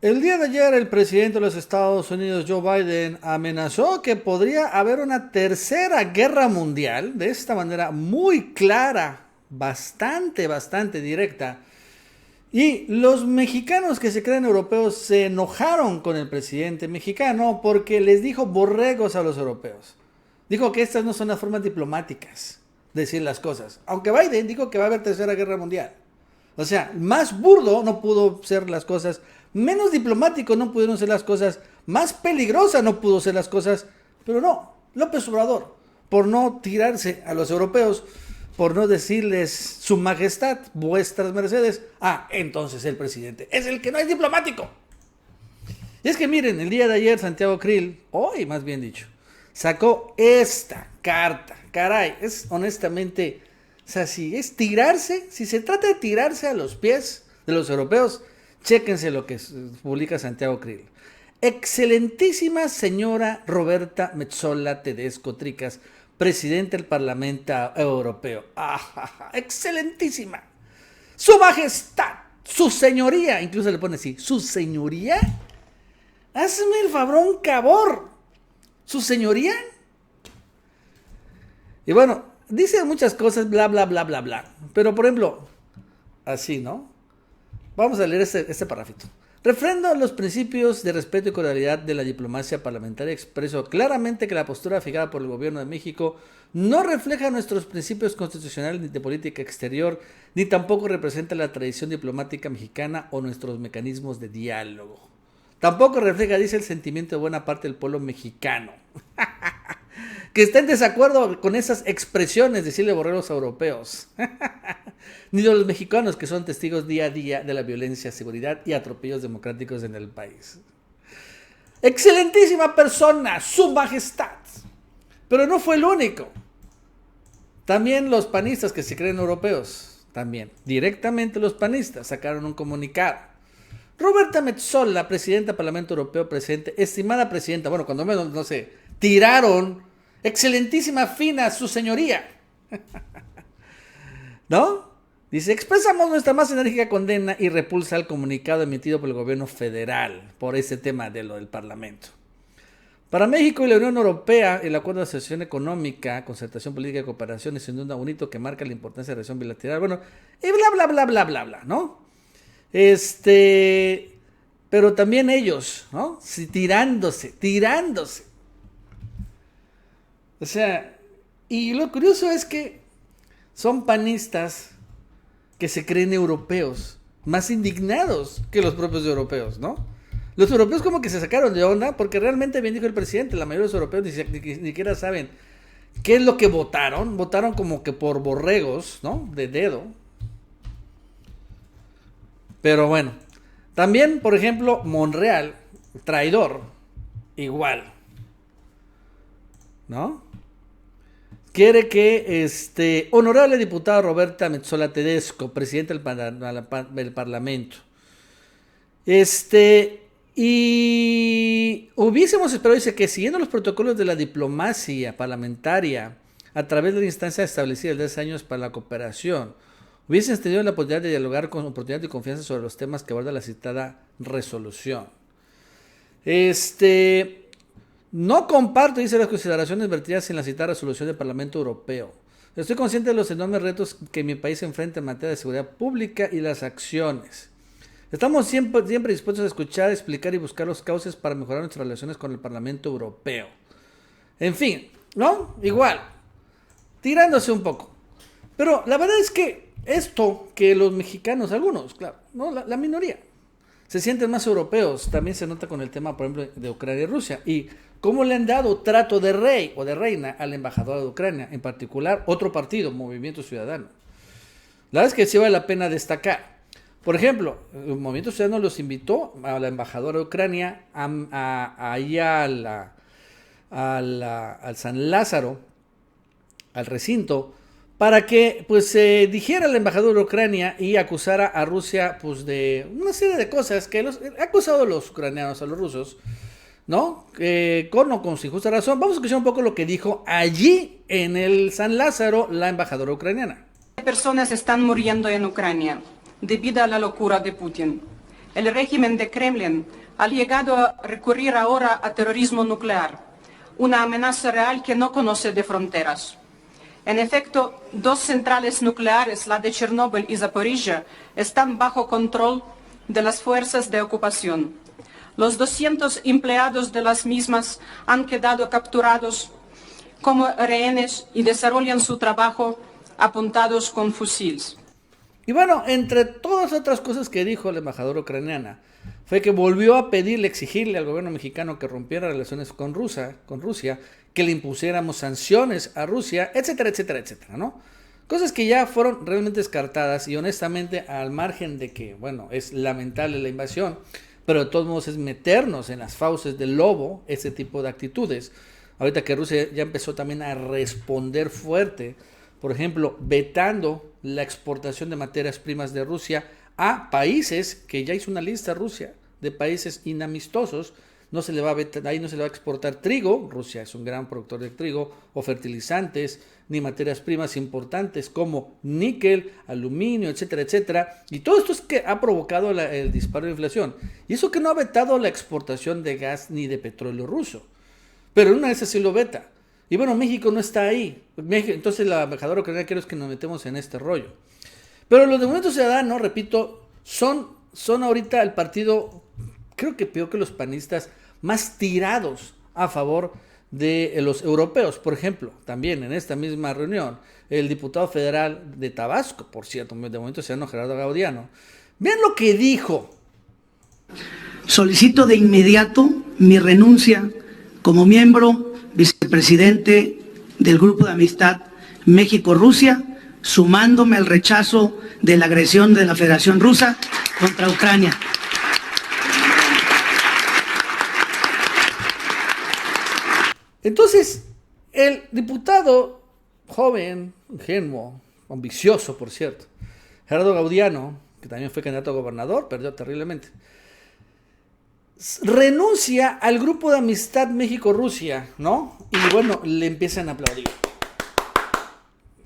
El día de ayer el presidente de los Estados Unidos, Joe Biden, amenazó que podría haber una tercera guerra mundial, de esta manera muy clara, bastante directa. Y los mexicanos que se creen europeos se enojaron con el presidente mexicano porque les dijo borregos a los europeos. Dijo que estas no son las formas diplomáticas de decir las cosas. Aunque Biden dijo que va a haber tercera guerra mundial. O sea, más burdo no pudo ser las cosas, menos diplomático no pudieron ser las cosas, más peligrosa no pudo ser las cosas, pero no, López Obrador, por no tirarse a los europeos, por no decirles su majestad, vuestras mercedes, entonces el presidente es el que no es diplomático. Y es que miren, el día de ayer Santiago Krill, hoy más bien dicho, sacó esta carta, caray, es honestamente... O sea, si es tirarse, si se trata de tirarse a los pies de los europeos, chéquense lo que publica Santiago Krill. Excelentísima señora Roberta Metsola Tedesco Tricas, presidenta del Parlamento Europeo. Excelentísima. Su majestad, su señoría, incluso le pone así, su señoría. Hazme el fabrón cabor. Su señoría. Y bueno, dice muchas cosas, bla. Pero, por ejemplo, así, ¿no? Vamos a leer este parrafito. Refrendo los principios de respeto y cordialidad de la diplomacia parlamentaria, expreso claramente que la postura fijada por el gobierno de México no refleja nuestros principios constitucionales ni de política exterior, ni tampoco representa la tradición diplomática mexicana o nuestros mecanismos de diálogo. Tampoco refleja, dice, el sentimiento de buena parte del pueblo mexicano. Que está en desacuerdo con esas expresiones, decirle borregos europeos, ni de los mexicanos que son testigos día a día de la violencia, seguridad y atropellos democráticos en el país. Excelentísima persona, su majestad. Pero no fue el único. También los panistas que se creen europeos, también, directamente los panistas, sacaron un comunicado. Roberta Metsola, presidenta del Parlamento Europeo, presente, estimada presidenta, bueno, cuando menos, no sé, tiraron... Excelentísima fina su señoría. ¿No? Dice, expresamos nuestra más enérgica condena y repulsa al comunicado emitido por el gobierno federal por ese tema de lo del Parlamento. Para México y la Unión Europea, el acuerdo de asociación económica, concertación política y cooperación es sin duda un hito que marca la importancia de la relación bilateral. Bueno, y bla, ¿no? Pero también ellos, ¿no? Sí, tirándose. O sea, y lo curioso es que son panistas que se creen europeos, más indignados que los propios europeos, ¿no? Los europeos como que se sacaron de onda, porque realmente, bien dijo el presidente, la mayoría de los europeos ni siquiera saben qué es lo que votaron. Votaron como que por borregos, ¿no? De dedo. Pero bueno, también, por ejemplo, Monreal, traidor, igual, ¿no? Quiere que honorable diputada Roberta Metsola Tedesco, presidenta del Parlamento, y hubiésemos esperado, dice, que siguiendo los protocolos de la diplomacia parlamentaria a través de la instancia establecida desde hace años para la cooperación, hubiesen tenido la oportunidad de dialogar con oportunidad y confianza sobre los temas que aborda la citada resolución. No comparto, dice, las consideraciones vertidas en la citada resolución del Parlamento Europeo. Estoy consciente de los enormes retos que mi país enfrenta en materia de seguridad pública y las acciones. Estamos siempre dispuestos a escuchar, explicar y buscar los cauces para mejorar nuestras relaciones con el Parlamento Europeo. En fin, ¿no? Igual, tirándose un poco. Pero la verdad es que esto que los mexicanos, algunos, claro, no, la minoría, se sienten más europeos, también se nota con el tema, por ejemplo, de Ucrania y Rusia. Y cómo le han dado trato de rey o de reina al embajador de Ucrania, en particular otro partido, Movimiento Ciudadano. La verdad es que sí vale la pena destacar. Por ejemplo, el Movimiento Ciudadano los invitó a la embajadora de Ucrania allá al San Lázaro, al recinto, para que pues dijera el embajador de Ucrania y acusara a Rusia pues de una serie de cosas que ha acusado a los ucranianos, a los rusos, ¿no? Con o con sin justa razón. Vamos a escuchar un poco lo que dijo allí en el San Lázaro la embajadora ucraniana. Personas están muriendo en Ucrania debido a la locura de Putin. el régimen de Kremlin ha llegado a recurrir ahora a terrorismo nuclear, una amenaza real que no conoce de fronteras. En efecto, 2 centrales nucleares, la de Chernóbil y Zaporizhia, están bajo control de las fuerzas de ocupación. Los 200 empleados de las mismas han quedado capturados como rehenes y desarrollan su trabajo apuntados con fusiles. Y bueno, entre todas otras cosas que dijo la embajadora ucraniana, fue que volvió a pedirle, exigirle al gobierno mexicano que rompiera relaciones con Rusia, que le impusiéramos sanciones a Rusia, etcétera, etcétera, etcétera, ¿no? Cosas que ya fueron realmente descartadas y honestamente, al margen de que, bueno, es lamentable la invasión, pero de todos modos es meternos en las fauces del lobo ese tipo de actitudes. Ahorita que Rusia ya empezó también a responder fuerte, por ejemplo, vetando la exportación de materias primas de Rusia a países que ya hizo una lista Rusia de países inamistosos. No se le va a vetar, ahí no se le va a exportar trigo, Rusia es un gran productor de trigo, o fertilizantes, ni materias primas importantes como níquel, aluminio, etcétera, etcétera. Y todo esto es que ha provocado el disparo de inflación. Y eso que no ha vetado la exportación de gas ni de petróleo ruso. Pero en una de esas sí lo veta. Y bueno, México no está ahí. Entonces la embajadora ucraniana quiere que nos metemos en este rollo. Pero los de Movimiento Ciudadano, repito, son ahorita el partido, creo que peor que los panistas, más tirados a favor de los europeos. Por ejemplo, también en esta misma reunión, el diputado federal de Tabasco, por cierto, de Movimiento Ciudadano, Gerardo Gaudiano, vean lo que dijo. Solicito de inmediato mi renuncia como miembro vicepresidente del Grupo de Amistad México-Rusia, sumándome al rechazo de la agresión de la Federación Rusa contra Ucrania. Entonces, el diputado joven, ingenuo, ambicioso, por cierto, Gerardo Gaudiano, que también fue candidato a gobernador, perdió terriblemente, renuncia al Grupo de Amistad México-Rusia, ¿no? Y bueno, le empiezan a aplaudir.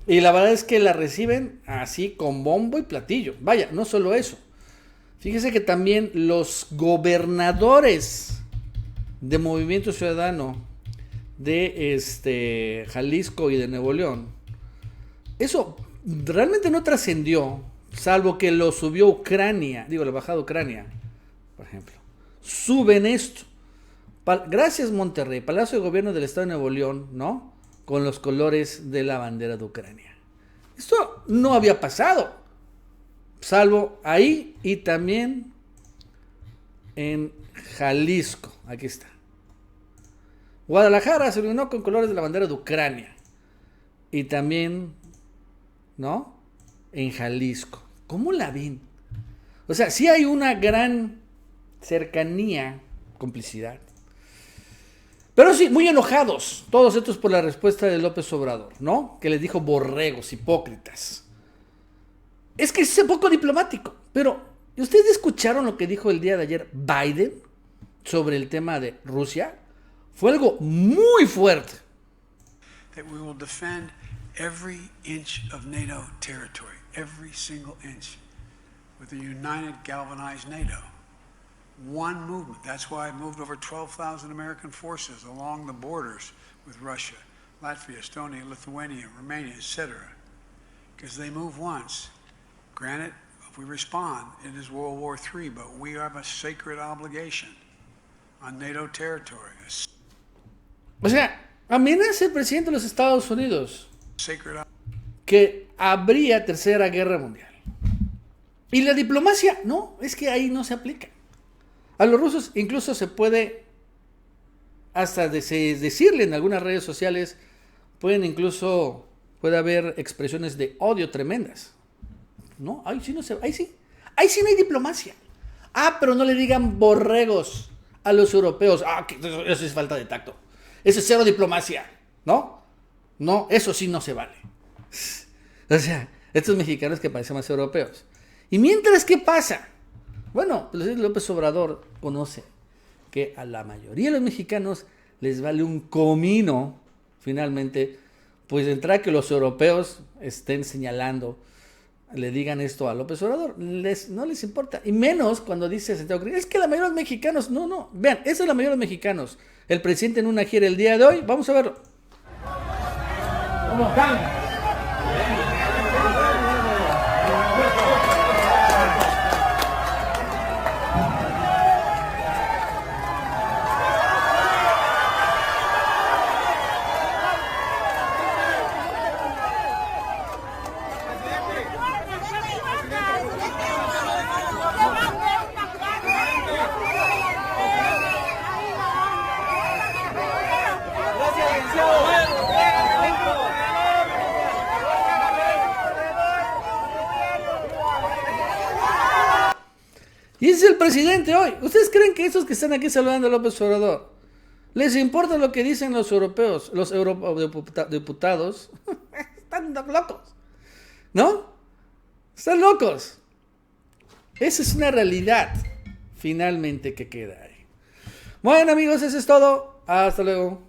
Y la verdad es que la reciben así con bombo y platillo. Vaya, no solo eso. Fíjese que también los gobernadores de Movimiento Ciudadano de Jalisco y de Nuevo León, eso realmente no trascendió, salvo que lo subió Ucrania, la embajada de Ucrania, por ejemplo. Suben esto. Gracias Monterrey, Palacio de Gobierno del Estado de Nuevo León, ¿no? Con los colores de la bandera de Ucrania. Esto no había pasado, salvo ahí y también en Jalisco. Aquí está. Guadalajara se iluminó con colores de la bandera de Ucrania. Y también, ¿no? En Jalisco. ¿Cómo la ven? O sea, sí hay una gran cercanía, complicidad. Pero sí, muy enojados, todos estos por la respuesta de López Obrador, ¿no? Que les dijo borregos, hipócritas. Es que es poco diplomático, pero ¿ustedes escucharon lo que dijo el día de ayer Biden sobre el tema de Rusia? Fue algo muy fuerte. That we will defend every inch of NATO territory, every single inch, with a united, galvanized NATO. One movement. That's why I moved over 12,000 American forces along the borders with Russia, Latvia, Estonia, Lithuania, Romania, etc. Because they move once. Granted, if we respond, it is World War III, but we have a sacred obligation on NATO territory. O sea, amenaza el presidente de los Estados Unidos que habría tercera guerra mundial. Y la diplomacia, no, es que ahí no se aplica. A los rusos incluso se puede hasta decirle en algunas redes sociales, puede haber expresiones de odio tremendas. No, ahí sí no hay diplomacia. Pero no le digan borregos a los europeos. Eso es falta de tacto. Eso es cero diplomacia, ¿no? No, eso sí no se vale. O sea, estos mexicanos que parecen más europeos. Y mientras, ¿qué pasa? Bueno, pues López Obrador conoce que a la mayoría de los mexicanos les vale un comino, finalmente, pues de entrada que los europeos estén señalando le digan esto a López Obrador. No les importa. Y menos cuando dice Santiago Krill, es que la mayoría de los mexicanos, no. Vean, esa es la mayoría de los mexicanos. El presidente en una gira el día de hoy, vamos a verlo. ¿Cómo están? Y ese es el presidente hoy. ¿Ustedes creen que esos que están aquí saludando a López Obrador les importa lo que dicen los europeos, los eurodiputados? Están locos, ¿no? Están locos. Esa es una realidad, finalmente, que queda ahí. Bueno, amigos, eso es todo. Hasta luego.